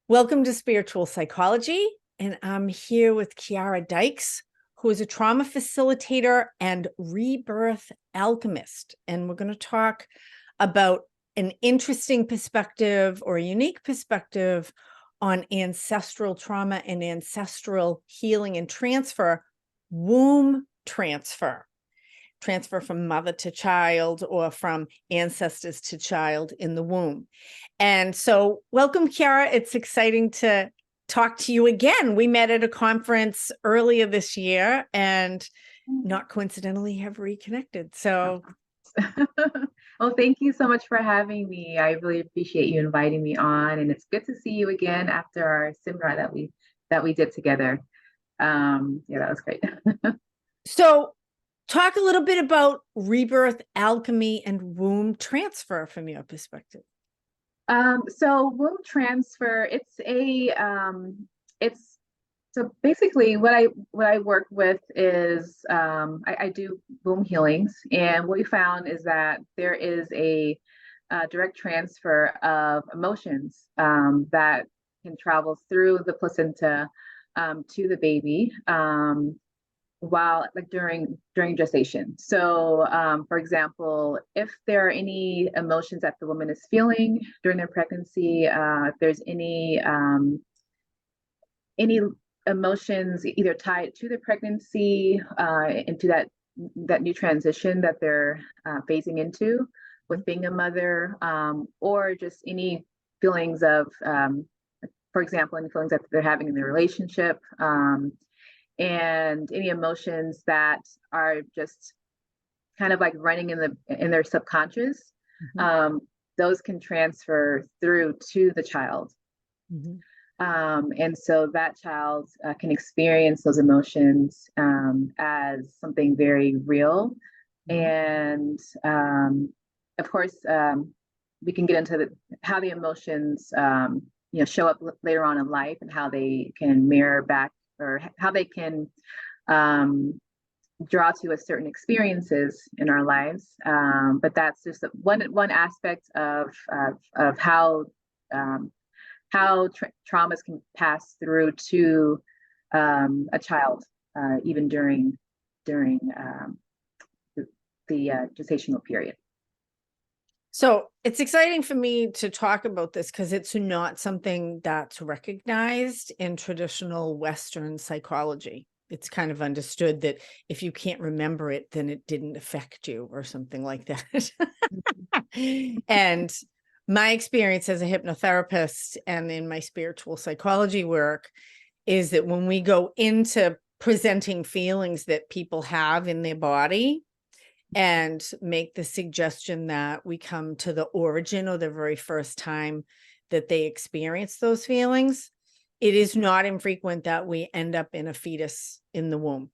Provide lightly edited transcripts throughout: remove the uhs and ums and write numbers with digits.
Welcome to Spiritual Psychology, and I'm here with Kiarra Dikes, who is a trauma facilitator and rebirth alchemist. And we're going to talk about an interesting perspective or a unique perspective on ancestral trauma and ancestral healing and transfer, womb transfer from mother to child or from ancestors to child in the womb. And so welcome, Kiarra. It's exciting to talk to you again. We met at a conference earlier this year and not coincidentally have reconnected. So well, thank you so much for having me. I really appreciate you inviting me on, and it's good to see you again after our seminar that we did together. Yeah, that was great. So talk a little bit about rebirth alchemy and womb transfer from your perspective. So womb transfer, so basically what I work with is I do womb healings, and what we found is that there is a direct transfer of emotions that can travel through the placenta to the baby. While during gestation. So for example, if there are any emotions that the woman is feeling during their pregnancy, if there's any emotions either tied to the pregnancy into that new transition that they're phasing into with being a mother, or just any feelings of for example, any feelings that they're having in their relationship, and any emotions that are just kind of like running in their subconscious, those can transfer through to the child. And so that child can experience those emotions as something very real. And of course, we can get into how the emotions show up later on in life and how they can mirror back, or how they can draw to a certain experiences in our lives. But that's just one aspect of how traumas can pass through to a child, even during the gestational period. So it's exciting for me to talk about this because it's not something that's recognized in traditional Western psychology. It's kind of understood that if you can't remember it, then it didn't affect you or something like that. And my experience as a hypnotherapist and in my spiritual psychology work is that when we go into presenting feelings that people have in their body, and make the suggestion that we come to the origin or the very first time that they experience those feelings, it is not infrequent that we end up in a fetus in the womb.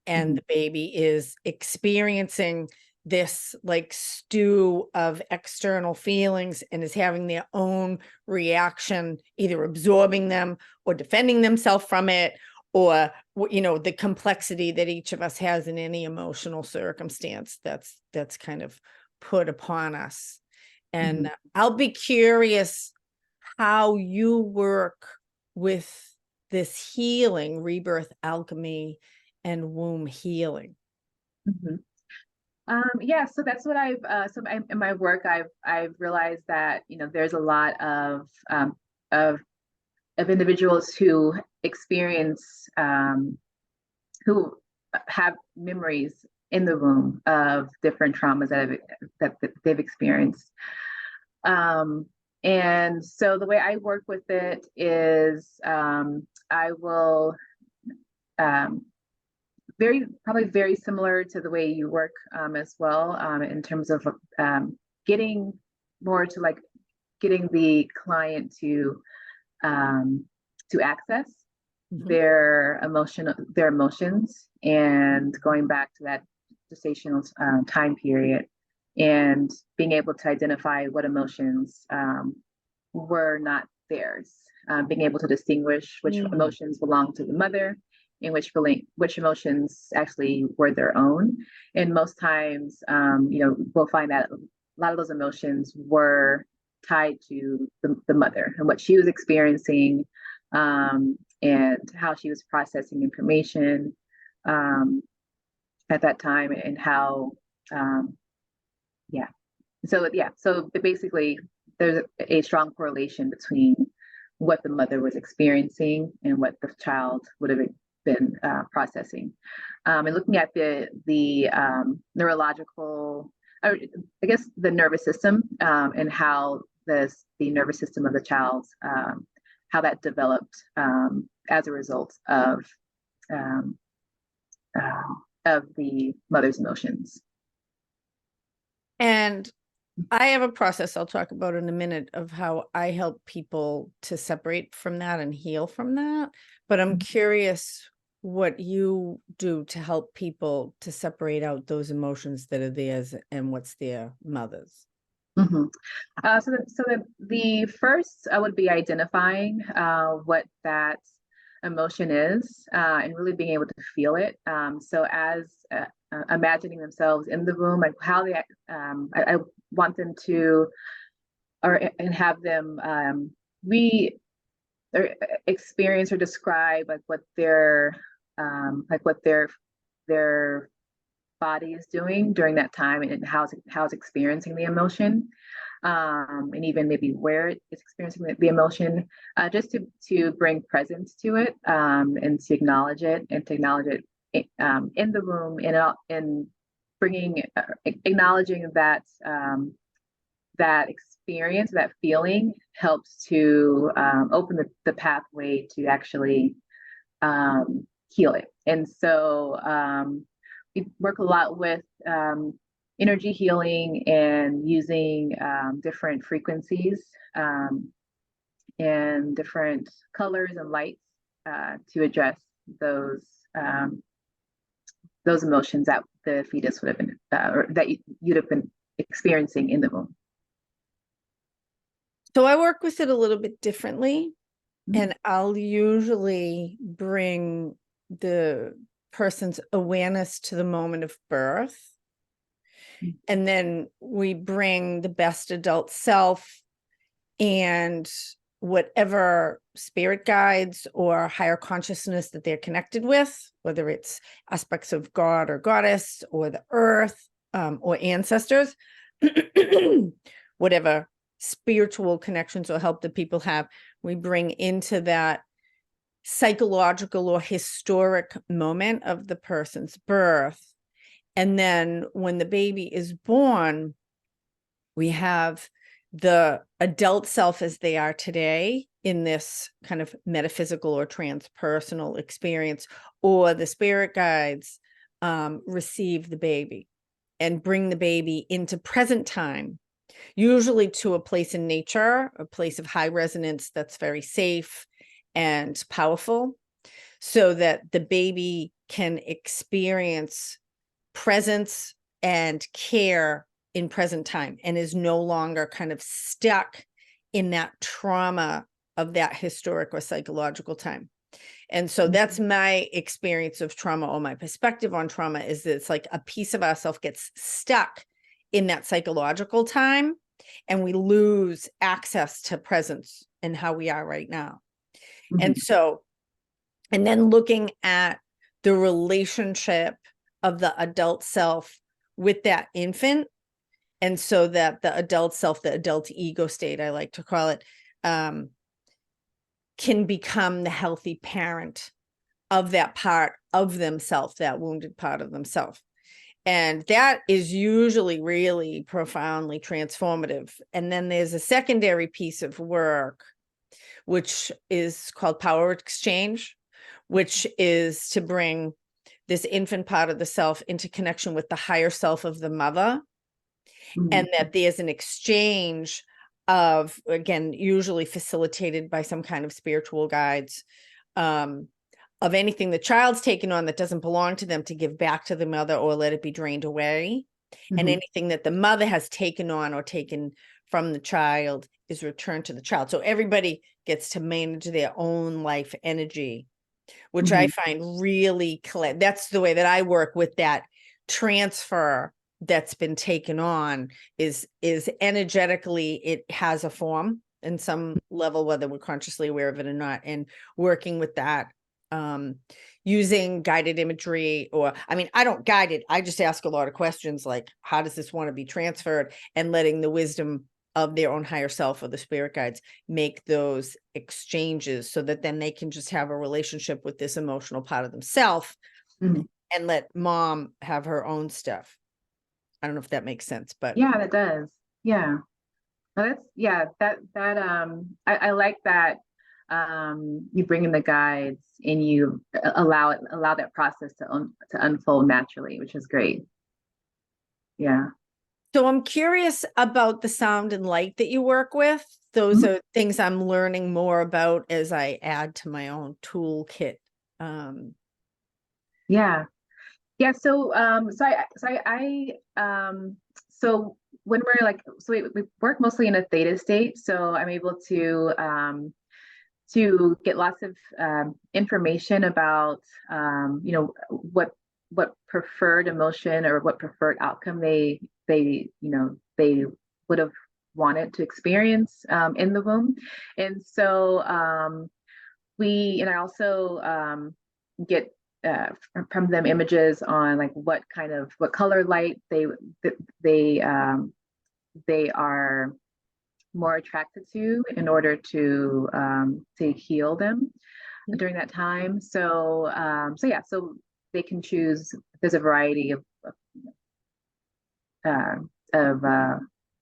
And the baby is experiencing this like stew of external feelings and is having their own reaction, either absorbing them or defending themselves from it, or the complexity that each of us has in any emotional circumstance that's kind of put upon us. And I'll be curious how you work with this healing, rebirth alchemy and womb healing. Yeah, so that's what in my work I've realized that there's a lot of individuals who experience who have memories in the womb of different traumas that they've experienced. And so the way I work with it is I will probably very similar to the way you work as well, in terms of getting more to like getting the client to access their emotions, and going back to that gestational time period, and being able to identify what emotions were not theirs, being able to distinguish which emotions belong to the mother and which emotions actually were their own. And most times, we'll find that a lot of those emotions were tied to the mother and what she was experiencing, and how she was processing information at that time, and how, yeah. So basically, there's a strong correlation between what the mother was experiencing and what the child would have been processing. And looking at the neurological, I guess the nervous system, and how the nervous system of the child, how that developed as a result of the mother's emotions. And I have a process I'll talk about in a minute of how I help people to separate from that and heal from that. But I'm curious what you do to help people to separate out those emotions that are theirs and what's their mother's. Mm-hmm. So the first would be identifying what that emotion is, and really being able to feel it. So as imagining themselves in the room, and how they, I want them to, and have them experience or describe like what their body is doing during that time, and how it's experiencing the emotion, and even maybe where it's experiencing the emotion, just to bring presence to it, and to acknowledge it, in the room, and bringing acknowledging that that experience, that feeling helps to open the pathway to actually heal it. And so we work a lot with energy healing, and using different frequencies, and different colors and lights to address those emotions that the fetus would have been, or that you'd have been experiencing in the womb. So I work with it a little bit differently, and I'll usually bring the person's awareness to the moment of birth. And then we bring the best adult self and whatever spirit guides or higher consciousness that they're connected with, whether it's aspects of God or goddess or the earth, or ancestors, whatever spiritual connections or help that people have, we bring into that psychological or historic moment of the person's birth. And then when the baby is born, we have the adult self as they are today in this kind of metaphysical or transpersonal experience, or the spirit guides receive the baby and bring the baby into present time, usually to a place in nature, a place of high resonance that's very safe and powerful, so that the baby can experience presence and care in present time, and is no longer kind of stuck in that trauma of that historic or psychological time. And so that's my experience of trauma, or my perspective on trauma, is that it's like a piece of ourselves gets stuck in that psychological time, and we lose access to presence and how we are right now. And so, and then looking at the relationship of the adult self with that infant. And so that the adult self, the adult ego state, I like to call it, can become the healthy parent of that part of themselves, that wounded part of themselves. And that is usually really profoundly transformative. And then there's a secondary piece of work, which is called power exchange, which is to bring this infant part of the self into connection with the higher self of the mother. And that there's an exchange of, again, usually facilitated by some kind of spiritual guides, of anything the child's taken on that doesn't belong to them, to give back to the mother or let it be drained away. And anything that the mother has taken on or taken from the child is returned to the child. So everybody gets to manage their own life energy, which I find really, that's the way that I work with that transfer that's been taken on is energetically, it has a form in some level, whether we're consciously aware of it or not, and working with that, using guided imagery, or, I mean, I don't guide it. I just ask a lot of questions like, how does this want to be transferred, and letting the wisdom of their own higher self or the spirit guides make those exchanges, so that then they can just have a relationship with this emotional part of themselves, Mhm. and let mom have her own stuff. I don't know if that makes sense, but Yeah, that does. Yeah. Well, I like that you bring in the guides and you allow that process to unfold naturally, which is great. Yeah. so I'm curious about the sound and light that you work with. Those Mhm. are things I'm learning more about as I add to my own toolkit. Yeah. Yeah. So when we're like, so we work mostly in a theta state. So I'm able to get lots of information about what preferred emotion or what preferred outcome they would have wanted to experience in the womb. And so I also get from them images on like what color light they are more attracted to in order to heal them during that time. So they can choose. There's a variety of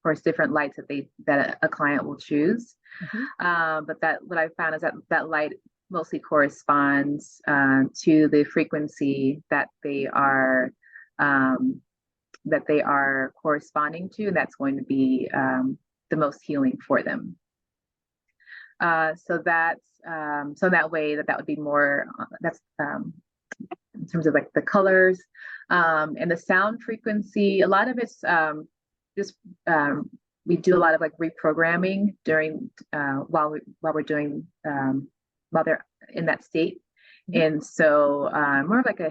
course different lights that a client will choose. But that what I found is that light mostly corresponds to the frequency that they are corresponding to, and that's going to be the most healing for them. So that way that would be more. That's in terms of like the colors and the sound frequency. A lot of it's just we do a lot of like reprogramming during while we're doing while they're in that state, and so more of like a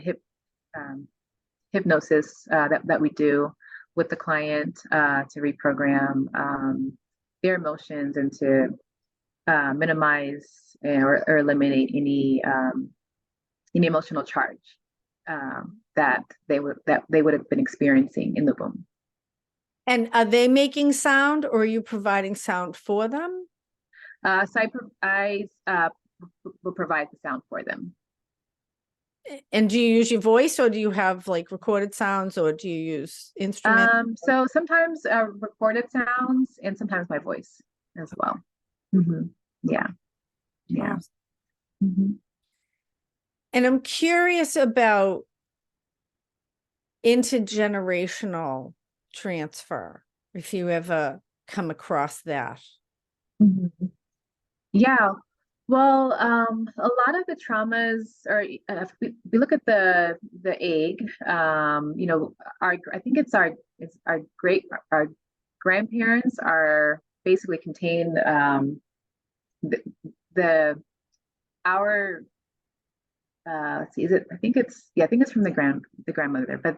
hypnosis that we do with the client to reprogram their emotions and to minimize or eliminate any emotional charge that they would have been experiencing in the womb. And are they making sound, or are you providing sound for them? So I will provide the sound for them. And do you use your voice, or do you have like recorded sounds, or do you use instruments? So sometimes recorded sounds and sometimes my voice as well. Mm-hmm. Yeah. Yeah. Awesome. Mm-hmm. And I'm curious about intergenerational transfer, if you ever come across that. Mm-hmm. Yeah. Well, a lot of the traumas are, if we look at the egg, I think it's our grandparents are basically contained, the our, let's see, I think it's from the grandmother, but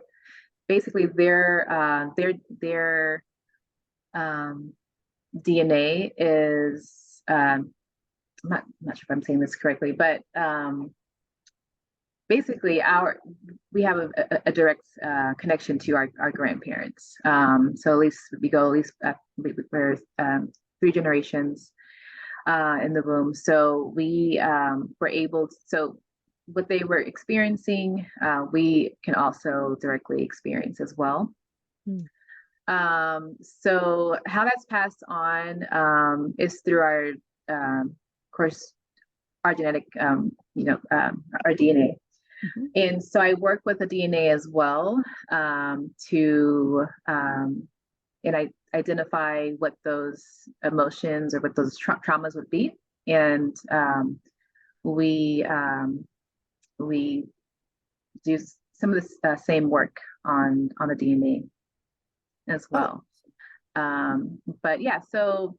basically their DNA is, I'm not sure if I'm saying this correctly, but basically we have a direct connection to our grandparents. So at least we're 3 generations in the womb. So we were able to, so what they were experiencing, we can also directly experience as well. So how that's passed on is through our, of course, our genetic, our DNA. And so I work with the DNA as well to and I identify what those emotions or what those traumas would be, and we do some of the same work on the DNA as well. But yeah, so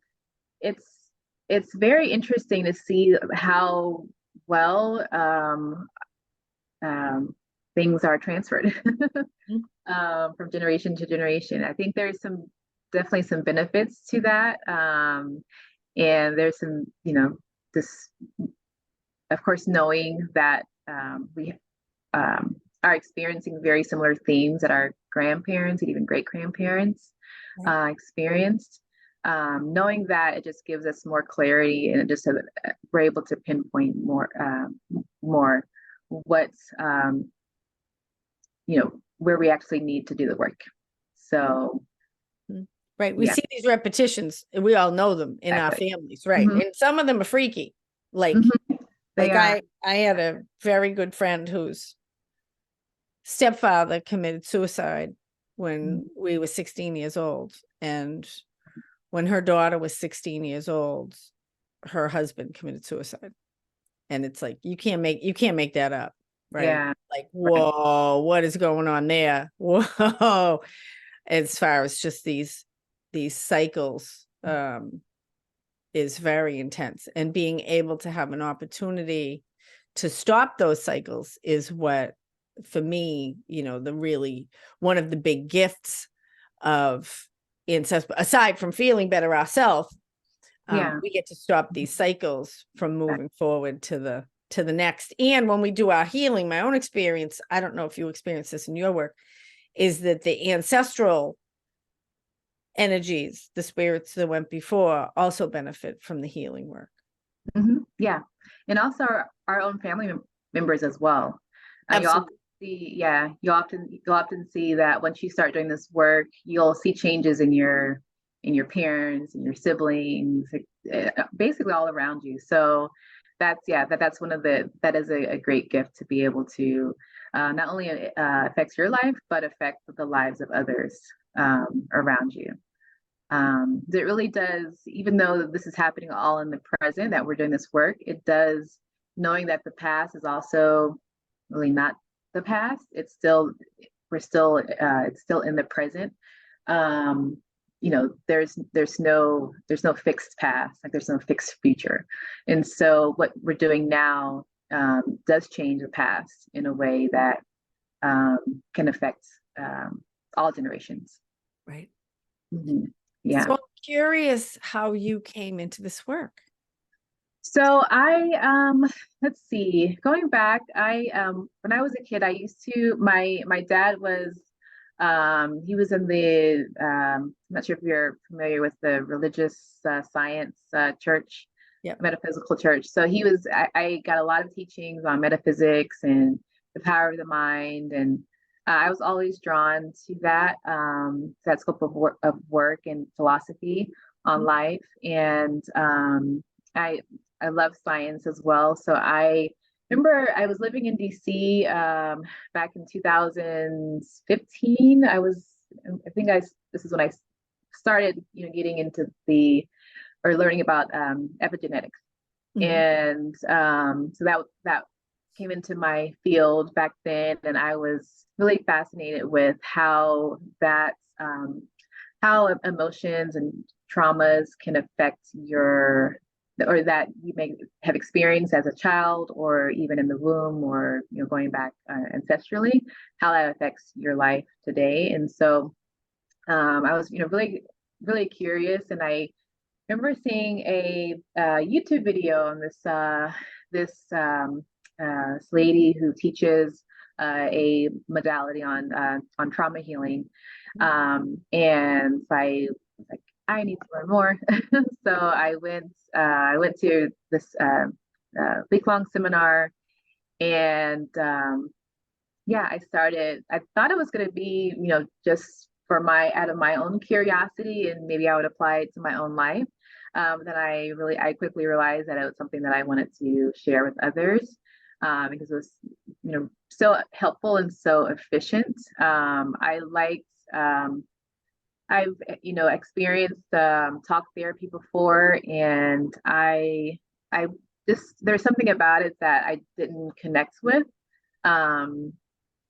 it's very interesting to see how well things are transferred Mhm. from generation to generation. I think there's definitely some benefits to that. And there's some, this, of course, knowing that we are experiencing very similar themes that our grandparents and even great grandparents Right. experienced. Knowing that, it just gives us more clarity, and it just we're able to pinpoint more what's where we actually need to do the work. So Mhm. Right. We yeah, see these repetitions and we all know them in our exactly. families, right? Hmm. And some of them are freaky. Like, Hmm. They like are. I had a very good friend whose stepfather committed suicide when we were 16 years old. And when her daughter was 16 years old, her husband committed suicide. And it's like, you can't make that up, right? Yeah. Like, Right. whoa, what is going on there? Whoa. As far as just these cycles, is very intense. And being able to have an opportunity to stop those cycles is what, for me, the really one of the big gifts of ancestral, aside from feeling better ourselves, Yeah. we get to stop these cycles from moving forward to the next. And when we do our healing, my own experience, I don't know if you experience this in your work, is that the ancestral energies, the spirits that went before, also benefit from the healing work. Yeah. And also our own family members as well. Absolutely. You'll often see that once you start doing this work, you'll see changes in your parents and your siblings, basically all around you. So that's one of that is a great gift to be able to not only affects your life, but affect the lives of others around you. It really does, even though this is happening all in the present, that we're doing this work, it does, knowing that the past is also really not the past. It's still, it's still in the present. Um, there's no fixed past, like there's no fixed future. And so what we're doing now does change the past in a way that can affect all generations. Right. Mm-hmm. Yeah. So I'm curious how you came into this work. So let's see, going back, I when I was a kid, I used to my dad was he was in the I'm not sure if you're familiar with the religious science church, Yep. metaphysical church. So I got a lot of teachings on metaphysics and the power of the mind, and I was always drawn to that scope of work and philosophy on life. And I I love science as well. So I remember I was living in DC back in 2015. This is when I started, getting into or learning about epigenetics. Mhm. And so that came into my field back then, and I was really fascinated with how emotions and traumas can affect or that you may have experienced as a child, or even in the womb, or going back ancestrally, how that affects your life today. And so I was really really curious, and I remember seeing a YouTube video on this lady who teaches a modality on trauma healing, and so I was like, I need to learn more. So I went to this week long seminar, and yeah, I thought it was going to be, just out of my own curiosity, and maybe I would apply it to my own life. Then I quickly realized that it was something that I wanted to share with others, because it was, so helpful and so efficient. I've, experienced talk therapy before, and I just, there's something about it that I didn't connect with. Um,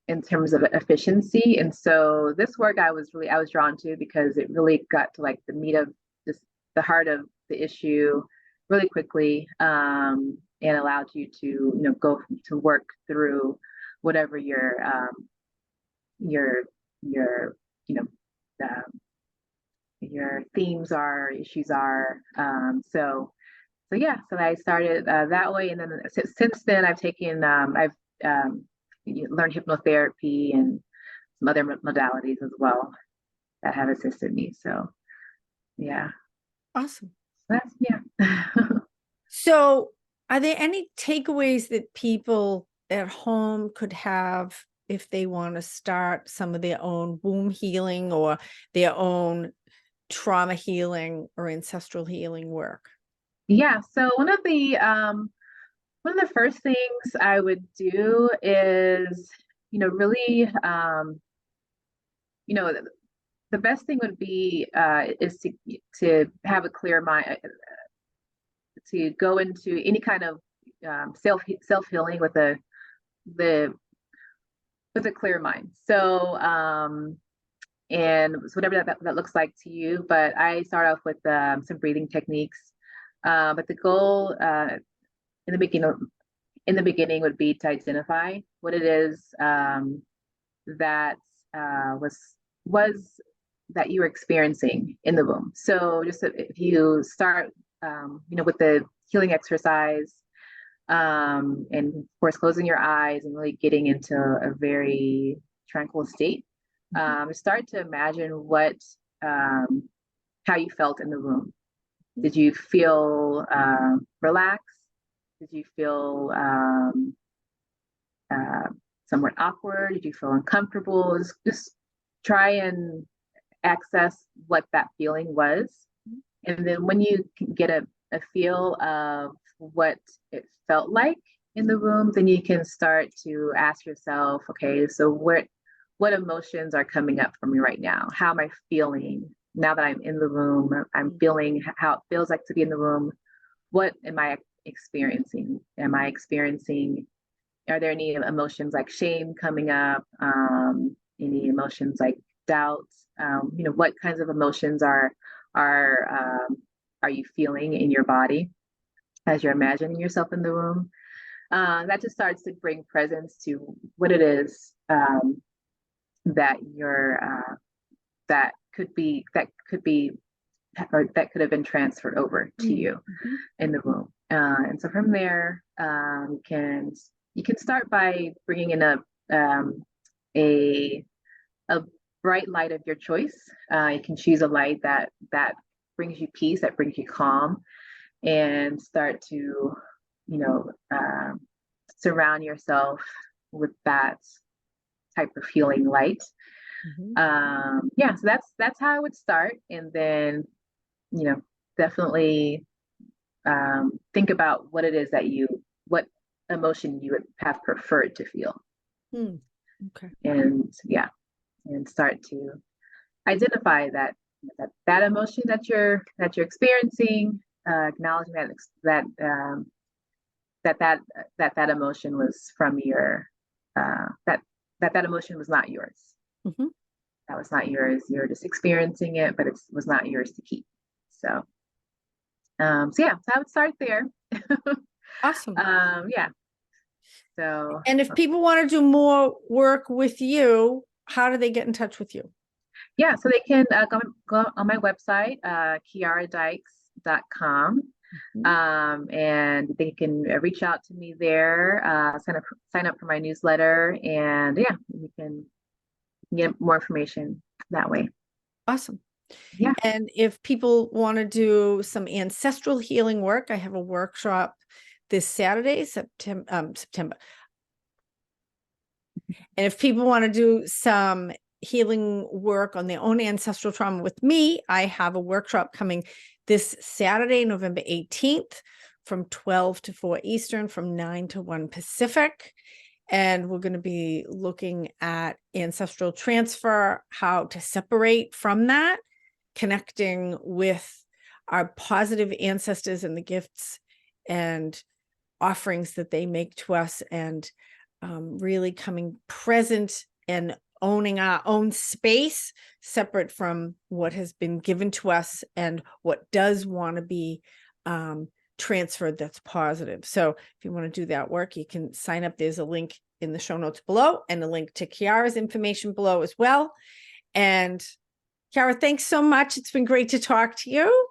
in terms of efficiency. And so this work I was drawn to, because it really got to like the meat of just the heart of the issue really quickly, and allowed you to go to work through whatever your you know your themes are, issues are. So yeah, so I started that way, and then since then I've taken I've learned hypnotherapy and some other modalities as well that have assisted me. So yeah, Awesome. that's yeah. So are there any takeaways that people at home could have if they want to start some of their own womb healing or their own trauma healing or ancestral healing work? Yeah, so one of the first things I would do is, really, the best thing would be is to have a clear mind, to go into any kind of self healing with the with a clear mind. So and whatever that looks like to you. But I start off with some breathing techniques. But the goal in the beginning would be to identify what it is that was that you were experiencing in the womb. So just if you start, with the healing exercise, and of course closing your eyes and really getting into a very tranquil state, start to imagine how you felt in the womb. Did you feel relaxed? Did you feel somewhat awkward? Did you feel uncomfortable? Just try and access what that feeling was. And then when you can get a feel of what it felt like in the womb, then you can start to ask yourself, okay, so what emotions are coming up for me right now? How am I feeling now that I'm in the womb? I'm feeling how it feels like to be in the womb. What am I experiencing? Are there any emotions like shame coming up? Any emotions like doubt? What kinds of emotions are you feeling in your body as you're imagining yourself in the womb? That just starts to bring presence to what it is that you're that could have been transferred over to you in the womb. And so from there, you can start by bringing in a bright light of your choice. You can choose a light that brings you peace, that brings you calm, and start to, surround yourself with that type of healing light. So that's how I would start. And then, definitely think about what it is what emotion you would have preferred to feel. Okay. And start to identify that emotion that you're experiencing, acknowledging that emotion was from your that emotion was not yours. That was not yours. You're just experiencing it, but it was not yours to keep. So so I would start there. Awesome. So, and if people want to do more work with you, how do they get in touch with you? Yeah, so they can go on my website, kiarradikes.com. And they can reach out to me there, sign up for my newsletter, and you can get more information that way. Awesome. Yeah. And if people want to do some ancestral healing work, I have a workshop this Saturday, September. And if people want to do some healing work on their own ancestral trauma with me, I have a workshop coming this Saturday, November 18th, from 12 to 4 Eastern, from 9 to 1 Pacific. And we're going to be looking at ancestral transfer, how to separate from that, connecting with our positive ancestors and the gifts and offerings that they make to us, and really coming present and owning our own space, separate from what has been given to us and what does want to be transferred that's positive. So if you want to do that work, you can sign up. There's a link in the show notes below and a link to Kiarra's information below as well. And Kiarra, thanks so much. It's been great to talk to you.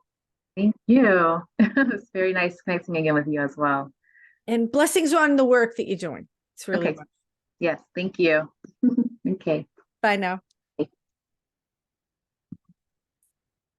Thank you. It's very nice connecting again with you as well. And blessings on the work that you're doing. It's really okay. Yes, thank you. Okay. Bye now.